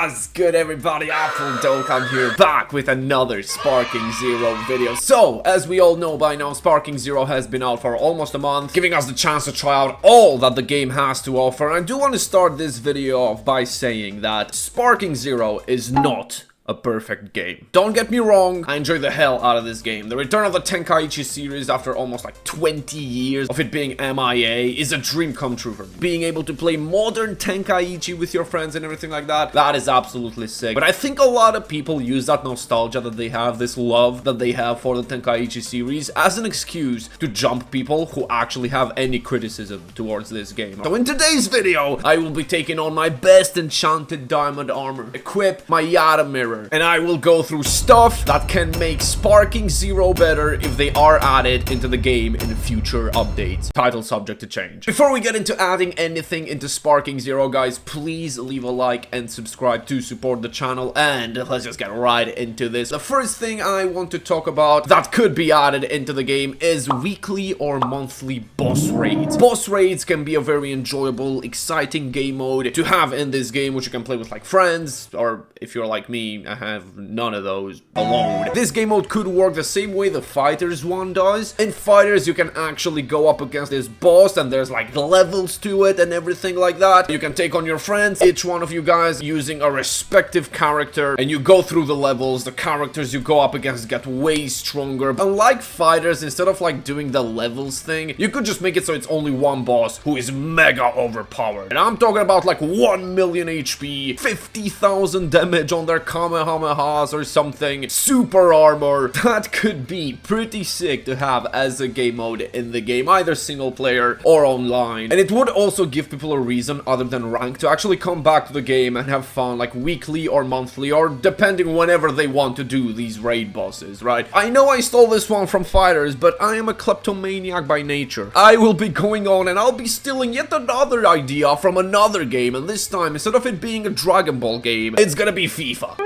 What's good, everybody? Apple I'm here back with another Sparking Zero video. So, as we all know by now, Sparking Zero has been out for almost a month, giving us the chance to try out all that the game has to offer. And I do want to start this video off by saying that Sparking Zero is not a perfect game. Don't get me wrong, I enjoy the hell out of this game. The return of the Tenkaichi series after almost like 20 years of it being MIA is a dream come true for me. Being able to play modern Tenkaichi with your friends and everything like that, that is absolutely sick. But I think a lot of people use that nostalgia that they have, this love that they have for the Tenkaichi series, as an excuse to jump people who actually have any criticism towards this game. So in today's video, I will be taking on my best enchanted diamond armor, equip my Yata mirror, and I will go through stuff that can make Sparking Zero better if they are added into the game in future updates. Title subject to change. Before we get into adding anything into Sparking Zero, guys, please leave a like and subscribe to support the channel, and let's just get right into this. The first thing I want to talk about that could be added into the game is weekly or monthly boss raids. Boss raids can be a very enjoyable, exciting game mode to have in this game, which you can play with like friends, or if you're like me, I have none of those alone. This game mode could work the same way the Fighters one does. In Fighters, you can actually go up against this boss and there's like levels to it and everything like that. You can take on your friends, each one of you guys using a respective character, and you go through the levels. The characters you go up against get way stronger. Unlike Fighters, instead of like doing the levels thing, you could just make it so it's only one boss who is mega overpowered. And I'm talking about like 1 million HP, 50,000 damage on their Kamehamehas or something, super armor. That could be pretty sick to have as a game mode in the game, either single player or online. And it would also give people a reason other than rank to actually come back to the game and have fun, like weekly or monthly, or depending whenever they want to do these raid bosses, right? I know I stole this one from Fighters, but I am a kleptomaniac by nature. I will be going on and I'll be stealing yet another idea from another game, and this time, instead of it being a Dragon Ball game, it's gonna be FIFA.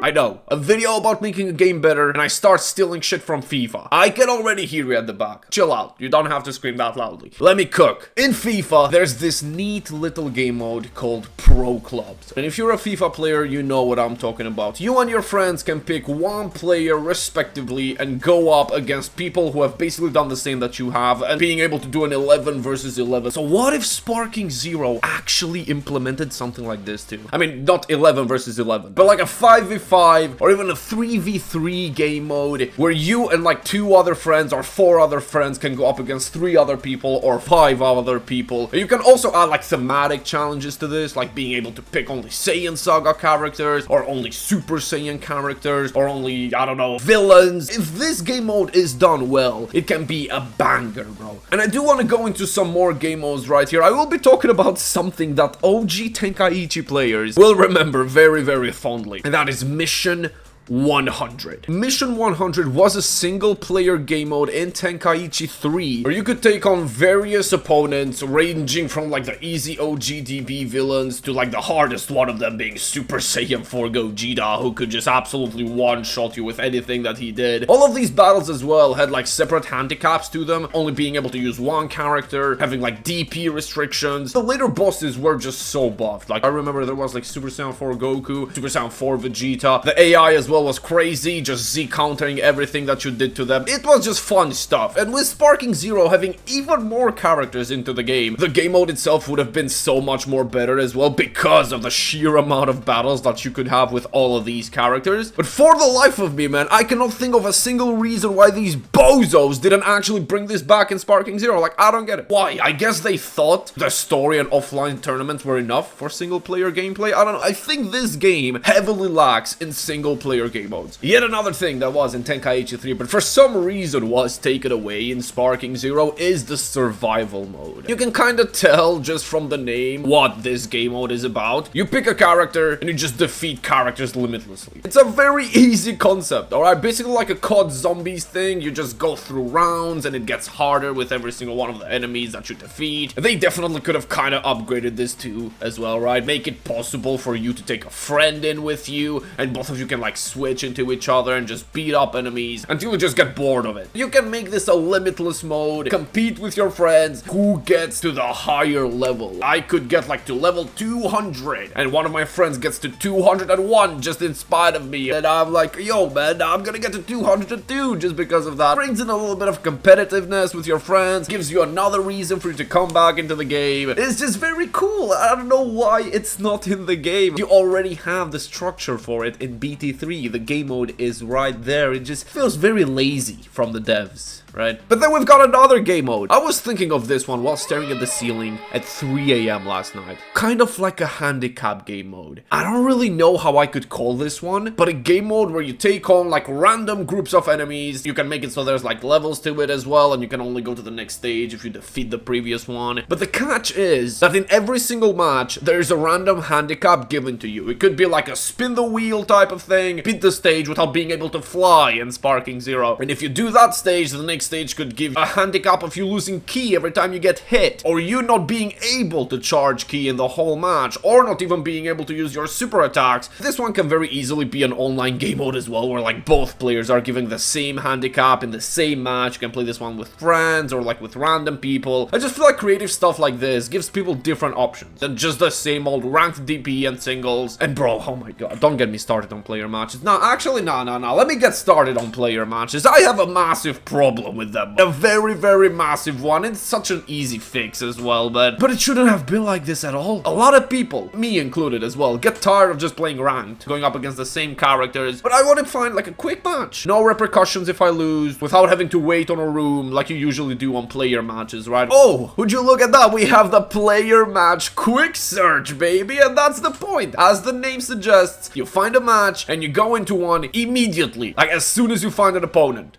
I know, a video about making a game better, and I start stealing shit from FIFA. I can already hear you at the back. Chill out, you don't have to scream that loudly. Let me cook. In FIFA, there's this neat little game mode called Pro Clubs. And if you're a FIFA player, you know what I'm talking about. You and your friends can pick one player respectively and go up against people who have basically done the same that you have, and being able to do an 11 versus 11. So what if Sparking Zero actually implemented something like this too? I mean, not 11 versus 11, but like a 5v5 or even a 3v3 game mode where you and like 2 other friends or 4 other friends can go up against 3 other people or 5 other people. You can also add like thematic challenges to this, like being able to pick only Saiyan Saga characters, or only Super Saiyan characters, or only, I don't know, villains. If this game mode is done well, it can be a banger, bro. And I do want to go into some more game modes right here. I will be talking about something that OG Tenkaichi players will remember very, very fondly, and that is Mission 100. Mission 100 was a single-player game mode in Tenkaichi 3, where you could take on various opponents, ranging from like the easy OGDB villains to like the hardest one of them being Super Saiyan 4 Gogeta, who could just absolutely one-shot you with anything that he did. All of these battles as well had like separate handicaps to them, only being able to use one character, having like DP restrictions. The later bosses were just so buffed. Like, I remember there was like Super Saiyan 4 Goku, Super Saiyan 4 Vegeta. The AI as well was crazy, just Z countering everything that you did to them. It was just fun stuff. And with Sparking Zero having even more characters into the game mode itself would have been so much more better as well, because of the sheer amount of battles that you could have with all of these characters. But for the life of me, man, I cannot think of a single reason why these bozos didn't actually bring this back in Sparking Zero. Like, I don't get it. Why? I guess they thought the story and offline tournaments were enough for single player gameplay. I don't know. I think this game heavily lacks in single player game modes. Yet another thing that was in Tenkaichi 3, but for some reason was taken away in Sparking Zero, is the survival mode. You can kind of tell just from the name what this game mode is about. You pick a character and you just defeat characters limitlessly. It's a very easy concept, alright? Basically like a COD Zombies thing. You just go through rounds and it gets harder with every single one of the enemies that you defeat. They definitely could have kind of upgraded this too as well, right? Make it possible for you to take a friend in with you, and both of you can like switch into each other and just beat up enemies until you just get bored of it. You can make this a limitless mode, compete with your friends, who gets to the higher level. I could get like to level 200 and one of my friends gets to 201 just in spite of me, and I'm like, yo man, I'm gonna get to 202 just because of that. Brings in a little bit of competitiveness with your friends, gives you another reason for you to come back into the game. It's just very cool. I don't know why it's not in the game. You already have the structure for it in BT3. The game mode is right there. It just feels very lazy from the devs, right? But then we've got another game mode. I was thinking of this one while staring at the ceiling at 3 AM last night. Kind of like a handicap game mode. I don't really know how I could call this one, but a game mode where you take on like random groups of enemies. You can make it so there's like levels to it as well, and you can only go to the next stage if you defeat the previous one. But the catch is that in every single match, there's a random handicap given to you. It could be like a spin the wheel type of thing, beat the stage without being able to fly in Sparking Zero. And if you do that stage, the next stage could give a handicap of you losing ki every time you get hit, or you not being able to charge ki in the whole match, or not even being able to use your super attacks. This one can very easily be an online game mode as well, where like both players are giving the same handicap in the same match. You can play this one with friends or like with random people. I just feel like creative stuff like this gives people different options than just the same old ranked DP and singles. And bro, oh my god, don't get me started on player matches. No, actually, no. Let me get started on player matches. I have a massive problem with them. A very, very massive one. It's such an easy fix as well, but it shouldn't have been like this at all. A lot of people, me included as well, get tired of just playing ranked, going up against the same characters, but I want to find like a quick match. No repercussions if I lose, without having to wait on a room like you usually do on player matches, right? Oh, would you look at that? We have the player match quick search, baby, and that's the point. As the name suggests, you find a match and you go into one immediately, like as soon as you find an opponent.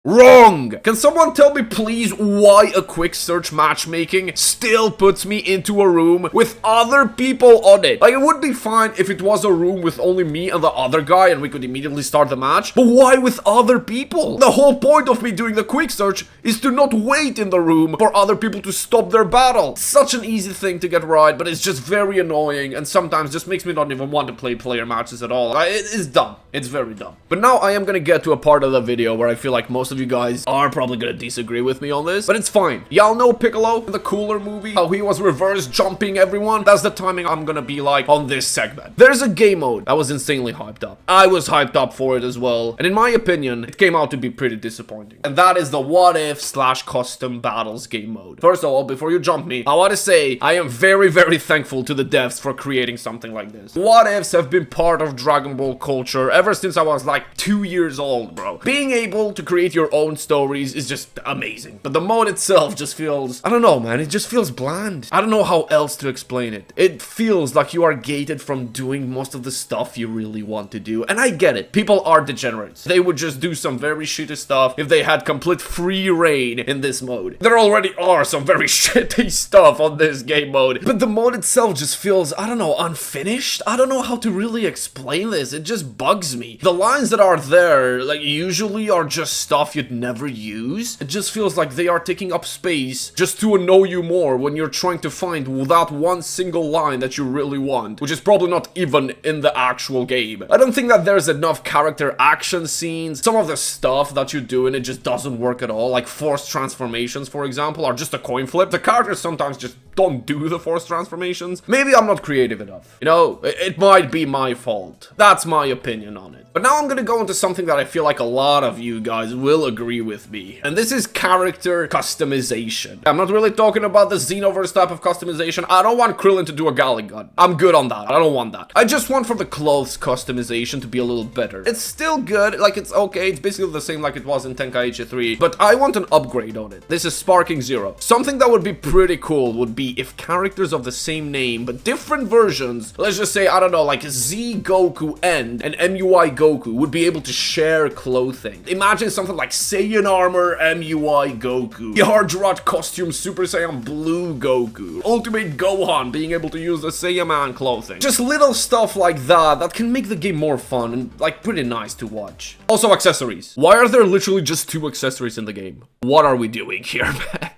Wrong! Can someone tell me please why a quick search matchmaking still puts me into a room with other people on it? Like, it would be fine if it was a room with only me and the other guy and we could immediately start the match, but why with other people? The whole point of me doing the quick search is to not wait in the room for other people to stop their battle. Such an easy thing to get right, but it's just very annoying and sometimes just makes me not even want to play player matches at all. It is dumb. It's very dumb. But now I am gonna get to a part of the video where I feel like most of you guys are probably gonna disagree with me on this, but it's fine. Y'all know Piccolo in the Cooler movie, how he was reverse jumping everyone? That's the timing I'm gonna be like on this segment. There's a game mode that was insanely hyped up. I was hyped up for it as well, and in my opinion, it came out to be pretty disappointing. And that is the what if / custom battles game mode. First of all, before you jump me, I want to say I am very, very thankful to the devs for creating something like this. What ifs have been part of Dragon Ball culture ever since I was like 2 years old, bro. Being able to create your own stories is just amazing. But the mode itself just feels, I don't know, man, it just feels bland. I don't know how else to explain it. It feels like you are gated from doing most of the stuff you really want to do. And I get it. People are degenerates. They would just do some very shitty stuff if they had complete free reign in this mode. There already are some very shitty stuff on this game mode. But the mode itself just feels, I don't know, unfinished? I don't know how to really explain this. It just bugs me. The lines that are there, like, usually are just stuff you'd never use. It just feels like they are taking up space just to annoy you more when you're trying to find that one single line that you really want, which is probably not even in the actual game. I don't think that there's enough character action scenes. Some of the stuff that you do and it just doesn't work at all, like forced transformations, for example, are just a coin flip. The characters sometimes just don't do the forced transformations. Maybe I'm not creative enough. You know, it might be my fault. That's my opinion on it. But now I'm gonna go into something that I feel like a lot of you guys will agree with me. And this is character customization. I'm not really talking about the Xenoverse type of customization. I don't want Krillin to do a Gali gun. I'm good on that. I don't want that. I just want for the clothes customization to be a little better. It's still good. Like, it's okay. It's basically the same like it was in Tenkaichi 3. But I want an upgrade on it. This is Sparking Zero. Something that would be pretty cool would be if characters of the same name, but different versions, let's just say, I don't know, like Z Goku and MUI Goku would be able to share clothing. Imagine something like Saiyan Armor MUI Goku, Yardrat Costume Super Saiyan Blue Goku, Ultimate Gohan being able to use the Saiyaman clothing. Just little stuff like that can make the game more fun and like pretty nice to watch. Also accessories. Why are there literally just 2 accessories in the game? What are we doing here, man?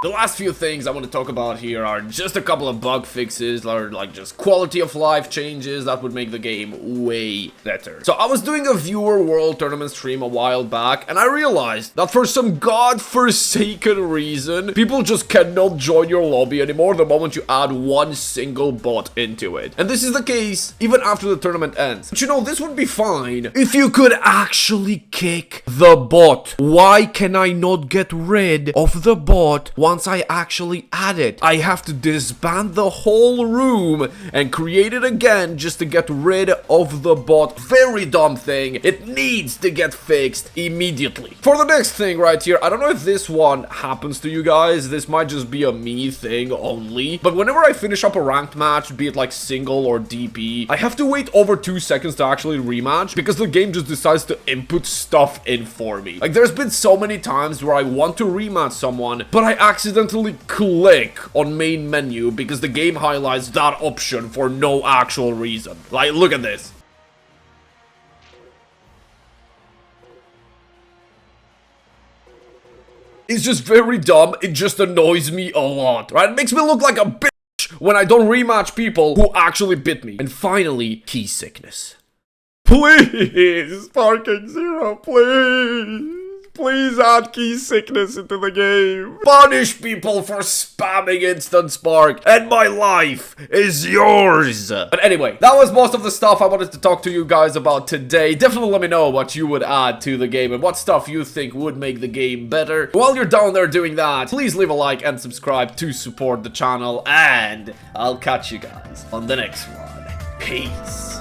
The last few things I want to talk about here are just a couple of bug fixes, or like just quality of life changes that would make the game way better. So I was doing a viewer world tournament stream a while back, and I realized that for some godforsaken reason, people just cannot join your lobby anymore the moment you add one single bot into it. And this is the case even after the tournament ends. But you know, this would be fine if you could actually kick the bot. Why can I not get rid of the bot once I actually add it? I have to disband the whole room and create it again just to get rid of the bot. Very dumb thing. It needs to get fixed immediately. For the next thing right here, I don't know if this one happens to you guys. This might just be a me thing only. But whenever I finish up a ranked match, be it like single or DP, I have to wait over 2 seconds to actually rematch because the game just decides to input stuff in for me. Like, there's been so many times where I want to rematch someone, but I accidentally click on main menu because the game highlights that option for no actual reason. Like, look at this. It's just very dumb. It just annoys me a lot, right? It makes me look like a bitch when I don't rematch people who actually bit me. And finally, key sickness. Please, Sparking Zero, please. Please add key sickness into the game. Punish people for spamming Instant Spark, and my life is yours. But anyway, that was most of the stuff I wanted to talk to you guys about today. Definitely let me know what you would add to the game and what stuff you think would make the game better. While you're down there doing that, please leave a like and subscribe to support the channel, and I'll catch you guys on the next one. Peace.